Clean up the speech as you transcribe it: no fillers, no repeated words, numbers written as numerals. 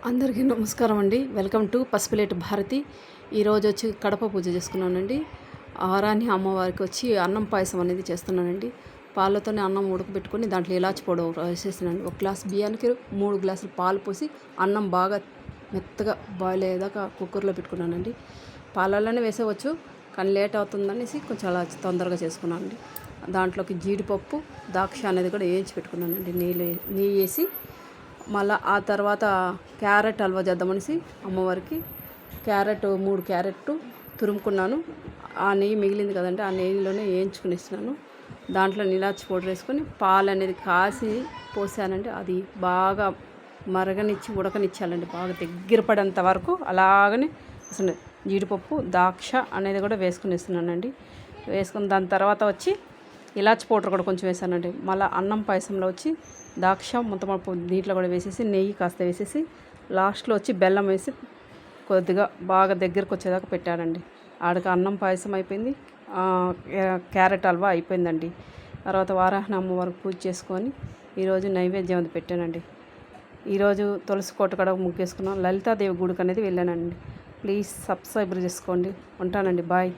అందరికీ నమస్కారం అండి. Welcome to Pasupuleti Bharathi. ఈరోజు వచ్చి కడప పూజ చేసుకున్నానండి. ఆరాని అమ్మవారికి వచ్చి అన్నం పాయసం అనేది చేస్తున్నానండి. పాలతోనే అన్నం ఉడకబెట్టుకొని దాంట్లో ఇలాచి పౌడర్ వేసేసానండి. ఒక గ్లాస్ బియ్యానికి 3 గ్లాసులు పాలు పోసి అన్నం బాగా మెత్తగా బాయిల్ అయ్యేదాకా కుక్కర్లో పెట్టుకున్నానండి. పాలల్లోనే వేసేవచ్చు, కానీ లేట్ అవుతుందనేసి కొంచెం అలా తొందరగా చేసుకున్నానండి. దాంట్లోకి జీడిపప్పు, ద్రాక్ష అనేది కూడా వేయించి పెట్టుకున్నానండి. నెయ్యి వేసి మళ్ళీ ఆ తర్వాత క్యారెట్ హల్వా చేద్దామనేసి అమ్మవారికి 3 క్యారెట్ తురుముకున్నాను. ఆ నెయ్యి మిగిలింది కదండి, ఆ నెయ్యిలోనే వేయించుకుని ఇస్తున్నాను. దాంట్లో ఇలాచి పౌడర్ వేసుకొని పాలు అనేది కాసి పోసానండి. అది బాగా మరగనిచ్చి ఉడకనిచ్చాలండి. బాగా దగ్గర పడేంత వరకు అలాగనే అసలు జీడిపప్పు, ద్రాక్ష అనేది కూడా వేసుకుని ఇస్తున్నానండి. వేసుకుని దాని తర్వాత వచ్చి ఇలాచి పౌడర్ కూడా కొంచెం వేసానండి. మళ్ళీ అన్నం పాయసంలో వచ్చి ద్రాక్ష ముంతమడుపు దీంట్లో కూడా వేసేసి నెయ్యి కాస్త వేసేసి లాస్ట్లో వచ్చి బెల్లం వేసి కొద్దిగా బాగా దగ్గరకు వచ్చేదాకా పెట్టానండి. ఆడికి అన్నం పాయసం అయిపోయింది, క్యారెట్ హల్వా అయిపోయిందండి. తర్వాత వారాహి అమ్మవారికి పూజ చేసుకొని ఈరోజు నైవేద్యం అది పెట్టానండి. ఈరోజు తులసి కోట కూడా ముగ్గేసుకున్నాం. లలితాదేవి గుడికి అనేది వెళ్ళానండి. ప్లీజ్ సబ్స్క్రైబ్ చేసుకోండి. ఉంటానండి. బాయ్.